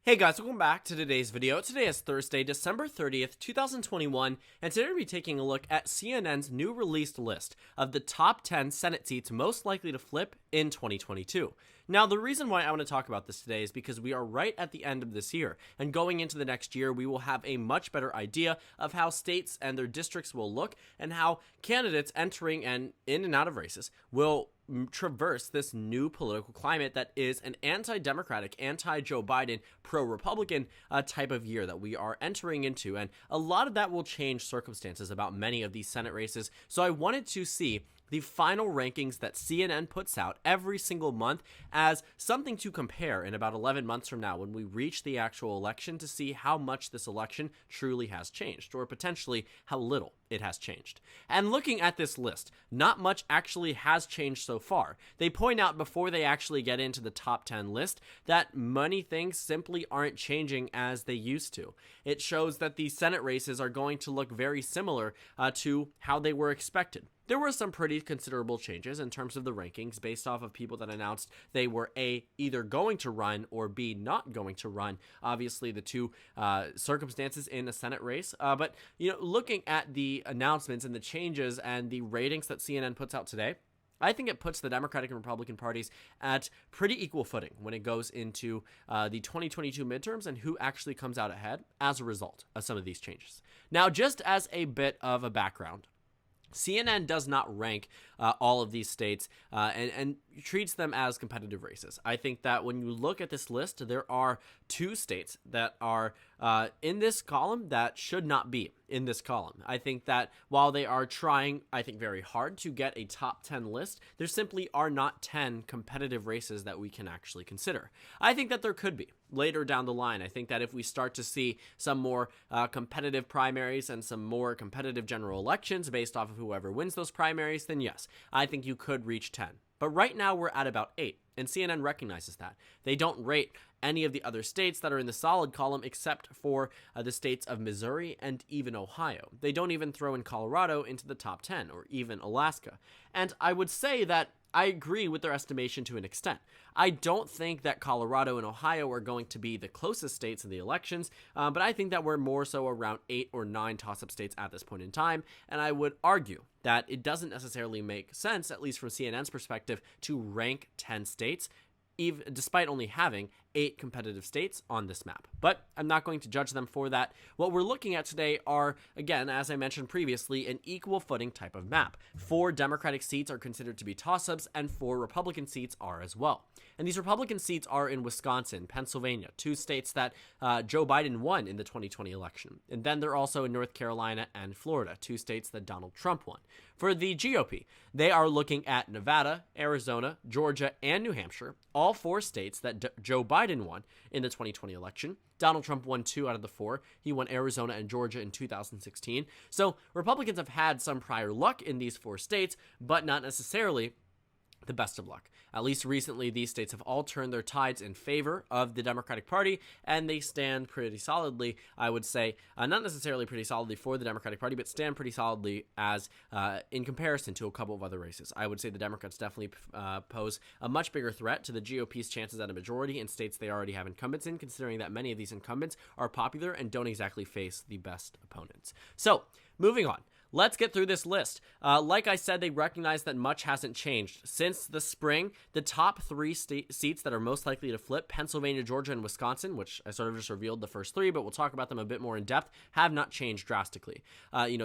Hey guys, welcome back to today's video. Today is Thursday, December 30th, 2021, and today we'll be taking a look at CNN's new released list of the top 10 Senate seats most likely to flip in 2022. Now, the reason why I want to talk about this today is because we are right at the end of this year, and going into the next year, we will have a much better idea of how states and their districts will look, and how candidates entering and in and out of races will traverse this new political climate that is an anti-democratic, anti-Joe Biden, pro-Republican type of year that we are entering into, and a lot of that will change circumstances about many of these Senate races. So I wanted to see the final rankings that CNN puts out every single month as something to compare in about 11 months from now when we reach the actual election, to see how much this election truly has changed, or potentially how little it has changed. And looking at this list, not much actually has changed so far. They point out before they actually get into the top 10 list that many things simply aren't changing as they used to. It shows that the Senate races are going to look very similar to how they were expected. There were some pretty considerable changes in terms of the rankings based off of people that announced they were A, either going to run, or B, not going to run. Obviously, the two circumstances in a Senate race. But, looking at the announcements and the changes and the ratings that CNN puts out today, I think it puts the Democratic and Republican parties at pretty equal footing when it goes into the 2022 midterms and who actually comes out ahead as a result of some of these changes. Now, just as a bit of a background, CNN does not rank all of these states and treats them as competitive races. I think that when you look at this list, there are two states that are in this column that should not be in this column. I think that while they are trying, I think, very hard to get a top 10 list, there simply are not 10 competitive races that we can actually consider. I think that there could be later down the line. I think that if we start to see some more competitive primaries and some more competitive general elections based off of whoever wins those primaries, then yes, I think you could reach 10. But right now we're at about 8, and CNN recognizes that. They don't rate any of the other states that are in the solid column except for the states of Missouri and even Ohio. They don't even throw in Colorado into the top 10, or even Alaska. And I would say that I agree with their estimation to an extent. I don't think that Colorado and Ohio are going to be the closest states in the elections, but I think that we're more so around 8 or 9 toss-up states at this point in time, and I would argue that it doesn't necessarily make sense, at least from CNN's perspective, to rank 10 states, even despite only having 8 competitive states on this map. But I'm not going to judge them for that. What we're looking at today are, again, as I mentioned previously, an equal footing type of map. 4 Democratic seats are considered to be toss-ups, and 4 Republican seats are as well. And these Republican seats are in Wisconsin, Pennsylvania, 2 states that Joe Biden won in the 2020 election. And then they're also in North Carolina and Florida, 2 states that Donald Trump won. For the GOP, they are looking at Nevada, Arizona, Georgia, and New Hampshire, all 4 states that Joe Biden won in the 2020 election. Donald Trump won 2 out of the 4. He won Arizona and Georgia in 2016. So Republicans have had some prior luck in these 4 states, but not necessarily the best of luck. At least recently, these states have all turned their tides in favor of the Democratic Party, and they stand pretty solidly, I would say, not necessarily pretty solidly for the Democratic Party, but stand pretty solidly as in comparison to a couple of other races. I would say the Democrats definitely pose a much bigger threat to the GOP's chances at a majority in states they already have incumbents in, considering that many of these incumbents are popular and don't exactly face the best opponents. So, moving on. Let's get through this list. Like I said, they recognize that much hasn't changed. Since the spring, the top 3 seats that are most likely to flip, Pennsylvania, Georgia, and Wisconsin, which I sort of just revealed the first 3, but we'll talk about them a bit more in depth, have not changed drastically.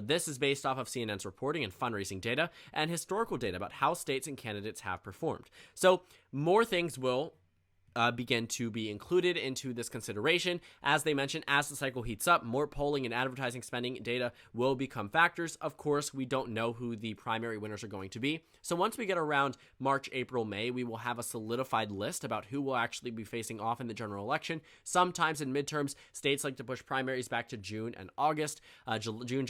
This is based off of CNN's reporting and fundraising data and historical data about how states and candidates have performed. So more things will begin to be included into this consideration. As they mentioned, as the cycle heats up, more polling and advertising spending data will become factors. Of course, we don't know who the primary winners are going to be. So once we get around March, April, May, we will have a solidified list about who will actually be facing off in the general election. Sometimes in midterms, states like to push primaries back to June and August, June,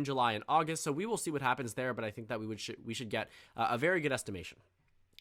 July, and August. So we will see what happens there, but I think that we should get a very good estimation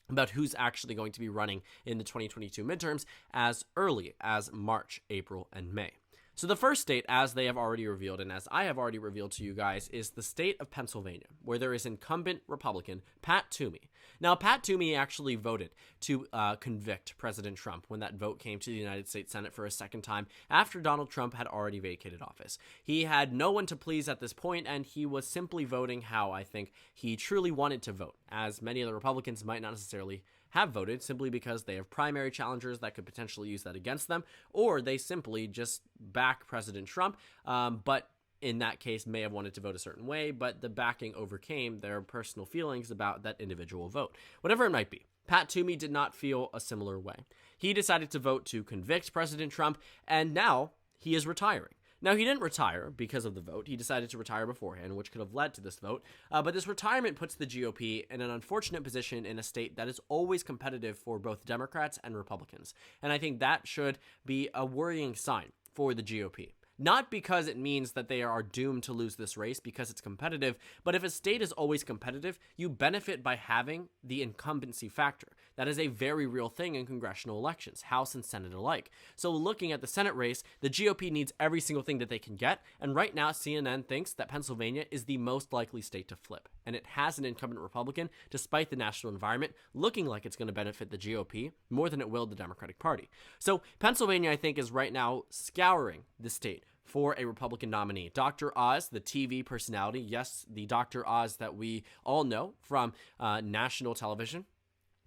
about who's actually going to be running in the 2022 midterms as early as March, April, and May. So the first state, as they have already revealed and as I have already revealed to you guys, is the state of Pennsylvania, where there is incumbent Republican Pat Toomey. Now, Pat Toomey actually voted to convict President Trump when that vote came to the United States Senate for a second time after Donald Trump had already vacated office. He had no one to please at this point, and he was simply voting how I think he truly wanted to vote, as many of the Republicans might not necessarily have voted simply because they have primary challengers that could potentially use that against them, or they simply just back President Trump, but in that case may have wanted to vote a certain way, but the backing overcame their personal feelings about that individual vote. Whatever it might be, Pat Toomey did not feel a similar way. He decided to vote to convict President Trump, and now he is retiring. Now, he didn't retire because of the vote. He decided to retire beforehand, which could have led to this vote. But this retirement puts the GOP in an unfortunate position in a state that is always competitive for both Democrats and Republicans. And I think that should be a worrying sign for the GOP. Not because it means that they are doomed to lose this race because it's competitive, but if a state is always competitive, you benefit by having the incumbency factor. That is a very real thing in congressional elections, House and Senate alike. So looking at the Senate race, the GOP needs every single thing that they can get, and right now CNN thinks that Pennsylvania is the most likely state to flip, and it has an incumbent Republican, despite the national environment, looking like it's going to benefit the GOP more than it will the Democratic Party. So Pennsylvania, I think, is right now scouring the state for a Republican nominee. Dr. Oz, the TV personality, yes, the Dr. Oz that we all know from national television,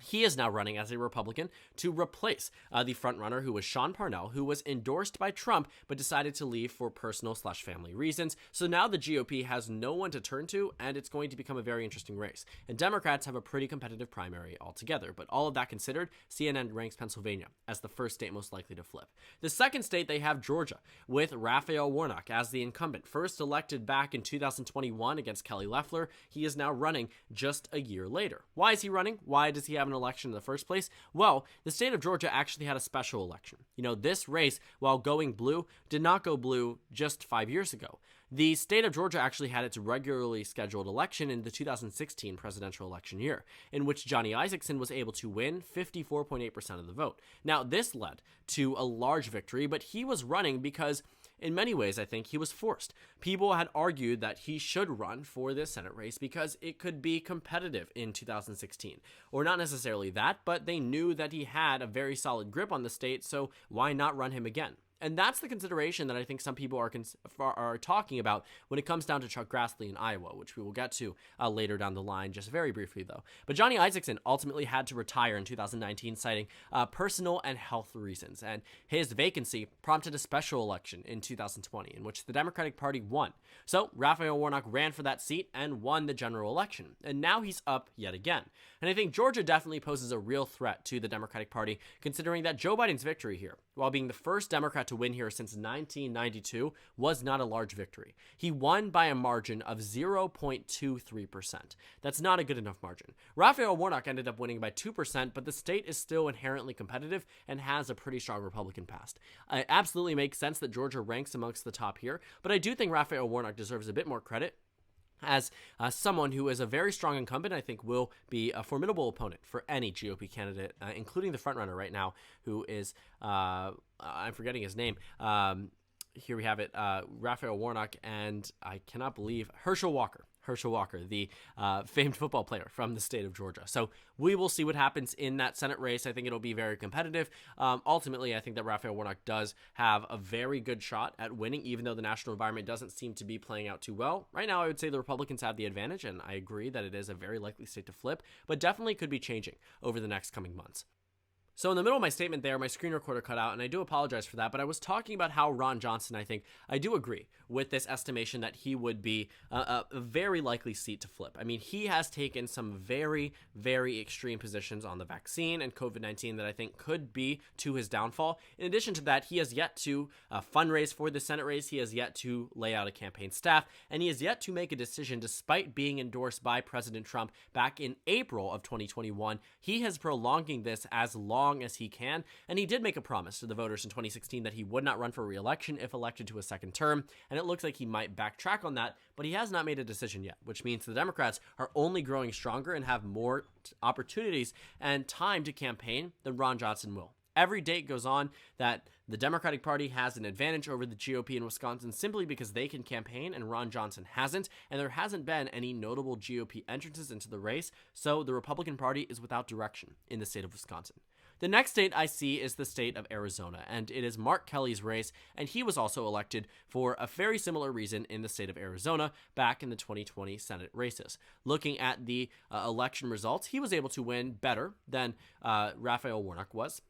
he is now running as a Republican to replace the frontrunner, who was Sean Parnell, who was endorsed by Trump but decided to leave for personal/family reasons. So now the GOP has no one to turn to, and it's going to become a very interesting race. And Democrats have a pretty competitive primary altogether. But all of that considered, CNN ranks Pennsylvania as the first state most likely to flip. The second state, they have Georgia, with Raphael Warnock as the incumbent. First elected back in 2021 against Kelly Loeffler, he is now running just a year later. Why is he running? Why does he have an election in the first place? Well, the state of Georgia actually had a special election. You know, this race, while going blue, did not go blue just 5 years ago. The state of Georgia actually had its regularly scheduled election in the 2016 presidential election year, in which Johnny Isakson was able to win 54.8% of the vote. Now, this led to a large victory, but he was running because in many ways, I think he was forced. People had argued that he should run for this Senate race because it could be competitive in 2016. Or not necessarily that, but they knew that he had a very solid grip on the state, so why not run him again? And that's the consideration that I think some people are talking about when it comes down to Chuck Grassley in Iowa, which we will get to later down the line, just very briefly though. But Johnny Isakson ultimately had to retire in 2019, citing personal and health reasons. And his vacancy prompted a special election in 2020, in which the Democratic Party won. So Raphael Warnock ran for that seat and won the general election. And now he's up yet again. And I think Georgia definitely poses a real threat to the Democratic Party, considering that Joe Biden's victory here, while being the first Democrat to win here since 1992, was not a large victory. He won by a margin of 0.23%. That's not a good enough margin. Raphael Warnock ended up winning by 2%, but the state is still inherently competitive and has a pretty strong Republican past. It absolutely makes sense that Georgia ranks amongst the top here, but I do think Raphael Warnock deserves a bit more credit as someone who is a very strong incumbent. I think will be a formidable opponent for any GOP candidate, including the frontrunner right now, who is, I'm forgetting his name. Here we have it, Raphael Warnock, and I cannot believe Herschel Walker, the famed football player from the state of Georgia. So we will see what happens in that Senate race. I think it'll be very competitive. Ultimately, I think that Raphael Warnock does have a very good shot at winning, even though the national environment doesn't seem to be playing out too well. Right now, I would say the Republicans have the advantage, and I agree that it is a very likely state to flip, but definitely could be changing over the next coming months. So in the middle of my statement there, my screen recorder cut out, and I do apologize for that, but I was talking about how Ron Johnson, I do agree with this estimation that he would be a very likely seat to flip. I mean, he has taken some very, very extreme positions on the vaccine and COVID-19 that I think could be to his downfall. In addition to that, he has yet to fundraise for the Senate race. He has yet to lay out a campaign staff, and he has yet to make a decision despite being endorsed by President Trump back in April of 2021. He has prolonging this as long as he can, and he did make a promise to the voters in 2016 that he would not run for re-election if elected to a second term, and it looks like he might backtrack on that, but he has not made a decision yet, which means the Democrats are only growing stronger and have more opportunities and time to campaign than Ron Johnson will. Every date goes on that the Democratic Party has an advantage over the GOP in Wisconsin simply because they can campaign and Ron Johnson hasn't, and there hasn't been any notable GOP entrances into the race, so the Republican Party is without direction in the state of Wisconsin. The next state I see is the state of Arizona, and it is Mark Kelly's race, and he was also elected for a very similar reason in the state of Arizona back in the 2020 Senate races. Looking at the election results, he was able to win better than Raphael Warnock was.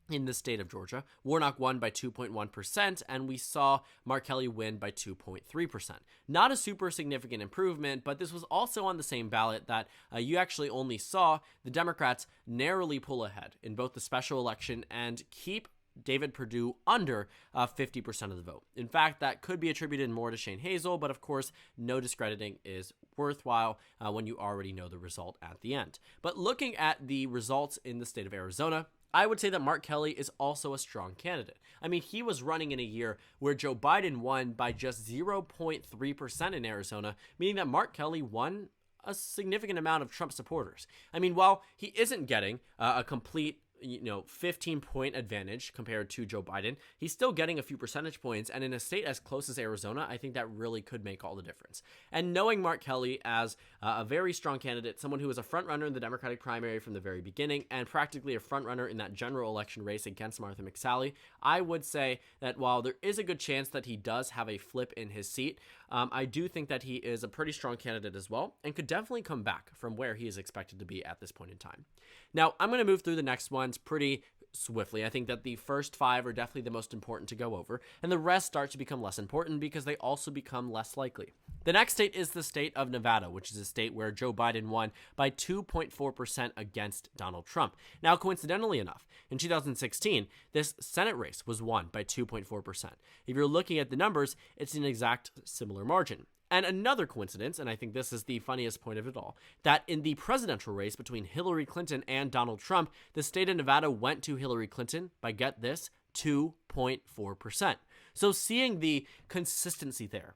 In the state of Georgia, Warnock won by 2.1%, and we saw Mark Kelly win by 2.3%. Not a super significant improvement, but this was also on the same ballot that you actually only saw the Democrats narrowly pull ahead in both the special election and keep David Perdue under 50% of the vote. In fact, that could be attributed more to Shane Hazel, but of course, no discrediting is worthwhile when you already know the result at the end. But looking at the results in the state of Arizona, I would say that Mark Kelly is also a strong candidate. I mean, he was running in a year where Joe Biden won by just 0.3% in Arizona, meaning that Mark Kelly won a significant amount of Trump supporters. I mean, while he isn't getting a complete 15-point advantage compared to Joe Biden, he's still getting a few percentage points, and in a state as close as Arizona, I think that really could make all the difference. And knowing Mark Kelly as a very strong candidate, someone who was a frontrunner in the Democratic primary from the very beginning, and practically a frontrunner in that general election race against Martha McSally, I would say that while there is a good chance that he does have a flip in his seat, I do think that he is a pretty strong candidate as well, and could definitely come back from where he is expected to be at this point in time. Now, I'm going to move through the next ones pretty swiftly. I think that the first 5 are definitely the most important to go over, and the rest start to become less important because they also become less likely. The next state is the state of Nevada, which is a state where Joe Biden won by 2.4% against Donald Trump. Now, coincidentally enough, in 2016, this Senate race was won by 2.4%. If you're looking at the numbers, it's an exact similar margin. And another coincidence, and I think this is the funniest point of it all, that in the presidential race between Hillary Clinton and Donald Trump, the state of Nevada went to Hillary Clinton by, get this, 2.4%. So seeing the consistency there,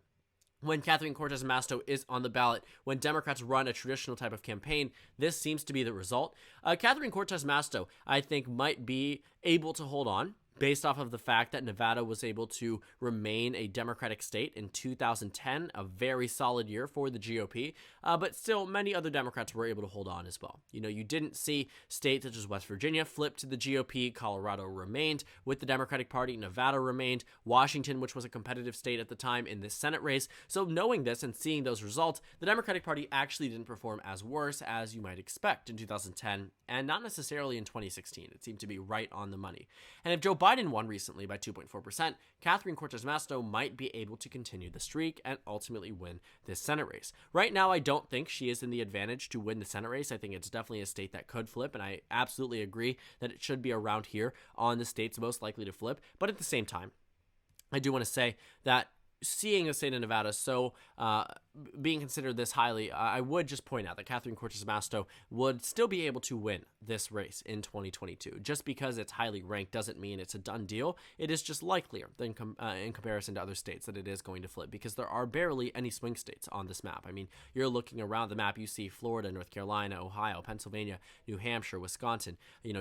when Catherine Cortez Masto is on the ballot, when Democrats run a traditional type of campaign, this seems to be the result. Catherine Cortez Masto, I think, might be able to hold on based off of the fact that Nevada was able to remain a Democratic state in 2010, a very solid year for the GOP, but still many other Democrats were able to hold on as well. You didn't see states such as West Virginia flip to the GOP, Colorado remained with the Democratic Party, Nevada remained, Washington, which was a competitive state at the time in this Senate race. So knowing this and seeing those results, the Democratic Party actually didn't perform as worse as you might expect in 2010, and not necessarily in 2016. It seemed to be right on the money. And if Joe Biden won recently by 2.4%, Catherine Cortez Masto might be able to continue the streak and ultimately win this Senate race. Right now, I don't think she is in the advantage to win the Senate race. I think it's definitely a state that could flip, and I absolutely agree that it should be around here on the states most likely to flip. But at the same time, I do want to say that seeing the state of Nevada so being considered this highly, I would just point out that Catherine Cortez Masto would still be able to win this race in 2022. Just because it's highly ranked doesn't mean it's a done deal. It is just likelier than in comparison to other states that it is going to flip, because there are barely any swing states on this map. I mean, you're looking around the map, you see Florida, North Carolina, Ohio, Pennsylvania, New Hampshire, Wisconsin,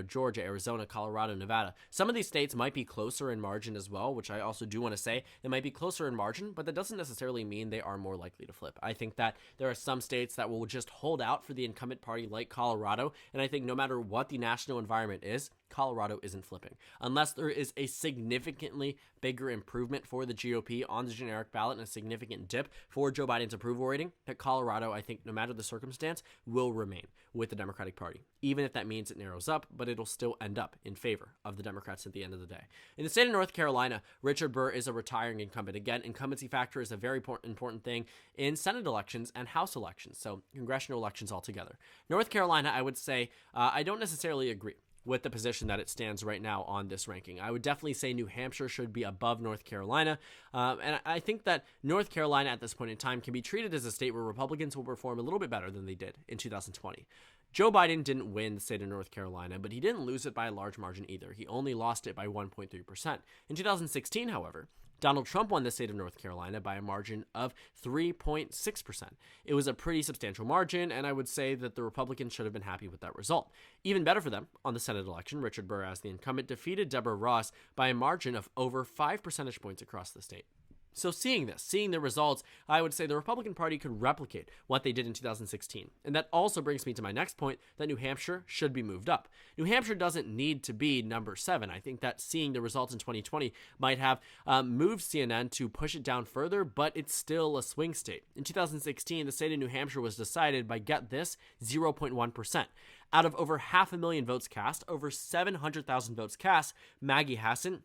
Georgia, Arizona, Colorado, Nevada. Some of these states might be closer in margin as well, which I also do want to say. They might be closer in margin, but that doesn't necessarily mean they are more likely to flip. I think that there are some states that will just hold out for the incumbent party, like Colorado, and I think no matter what the national environment is, Colorado isn't flipping. Unless there is a significantly bigger improvement for the GOP on the generic ballot and a significant dip for Joe Biden's approval rating, that Colorado, I think, no matter the circumstance, will remain with the Democratic Party, even if that means it narrows up, but it'll still end up in favor of the Democrats at the end of the day. In the state of North Carolina, Richard Burr is a retiring incumbent. Again, incumbency factor is a very important thing in Senate elections and House elections, so congressional elections altogether. North Carolina, I would say, I don't necessarily agree with the position that it stands right now on this ranking. I would definitely say New Hampshire should be above North Carolina, and I think that North Carolina at this point in time can be treated as a state where Republicans will perform a little bit better than they did in 2020. Joe Biden didn't win the state of North Carolina, but he didn't lose it by a large margin either. He only lost it by 1.3%. In 2016, however, Donald Trump won the state of North Carolina by a margin of 3.6%. It was a pretty substantial margin, and I would say that the Republicans should have been happy with that result. Even better for them, on the Senate election, Richard Burr, as the incumbent, defeated Deborah Ross by a margin of over 5 percentage points across the state. So seeing the results, I would say the Republican Party could replicate what they did in 2016. And that also brings me to my next point, that New Hampshire should be moved up. New Hampshire doesn't need to be number 7. I think that seeing the results in 2020 might have moved CNN to push it down further, but it's still a swing state. In 2016, the state of New Hampshire was decided by, get this, 0.1%. Out of over 500,000 votes cast, over 700,000 votes cast, Maggie Hassan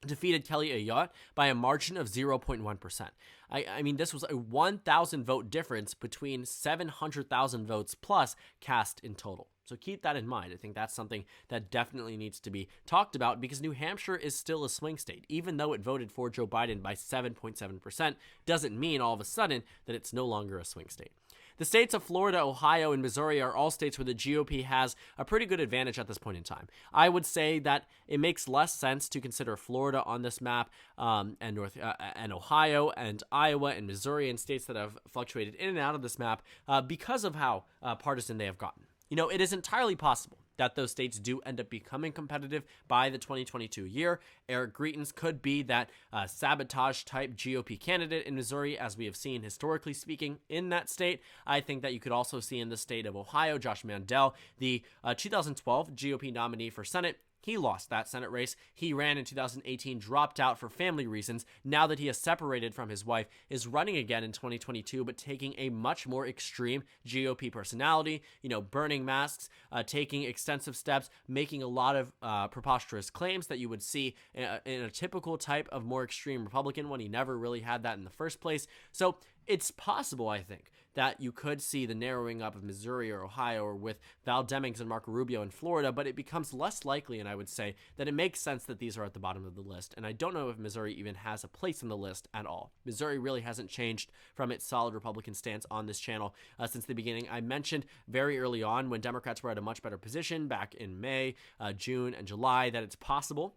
defeated Kelly Ayotte by a margin of 0.1%. I mean, this was a 1,000 vote difference between 700,000 votes plus cast in total. So keep that in mind. I think that's something that definitely needs to be talked about, because New Hampshire is still a swing state. Even though it voted for Joe Biden by 7.7%, doesn't mean all of a sudden that it's no longer a swing state. The states of Florida, Ohio, and Missouri are all states where the GOP has a pretty good advantage at this point in time. I would say that it makes less sense to consider Florida on this map, and Ohio and Iowa and Missouri, and states that have fluctuated in and out of this map because of how partisan they have gotten. You know, it is entirely possible that those states do end up becoming competitive by the 2022 year. Eric Greitens could be that sabotage-type GOP candidate in Missouri, as we have seen historically speaking in that state. I think that you could also see in the state of Ohio, Josh Mandel, the 2012 GOP nominee for Senate. He lost that Senate race. He ran in 2018, dropped out for family reasons. Now that he has separated from his wife, is running again in 2022, but taking a much more extreme GOP personality, burning masks, taking extensive steps, making a lot of preposterous claims that you would see in a typical type of more extreme Republican, when he never really had that in the first place. So it's possible, I think, that you could see the narrowing up of Missouri or Ohio, or with Val Demings and Marco Rubio in Florida, but it becomes less likely, and I would say that it makes sense that these are at the bottom of the list, and I don't know if Missouri even has a place in the list at all. Missouri really hasn't changed from its solid Republican stance on this channel since the beginning. I mentioned very early on, when Democrats were at a much better position back in May, June, and July, that it's possible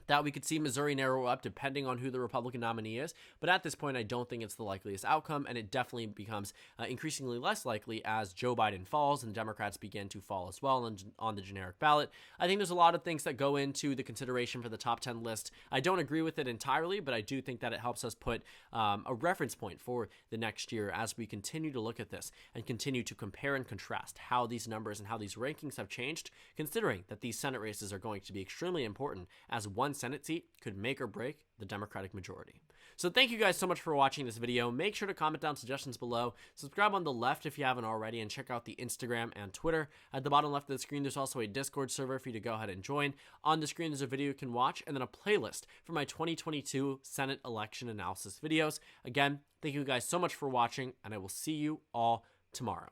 that we could see Missouri narrow up depending on who the Republican nominee is. But at this point, I don't think it's the likeliest outcome, and it definitely becomes increasingly less likely as Joe Biden falls and the Democrats begin to fall as well on the generic ballot. I think there's a lot of things that go into the consideration for the top 10 list. I don't agree with it entirely, but I do think that it helps us put a reference point for the next year as we continue to look at this and continue to compare and contrast how these numbers and how these rankings have changed, considering that these Senate races are going to be extremely important, as one Senate seat could make or break the Democratic majority. So thank you guys so much for watching this video. Make sure to comment down suggestions below, subscribe on the left if you haven't already, and check out the Instagram and Twitter. At the bottom left of the screen, there's also a Discord server for you to go ahead and join. On the screen, there's a video you can watch, and then a playlist for my 2022 Senate election analysis videos. Again, thank you guys so much for watching, and I will see you all tomorrow.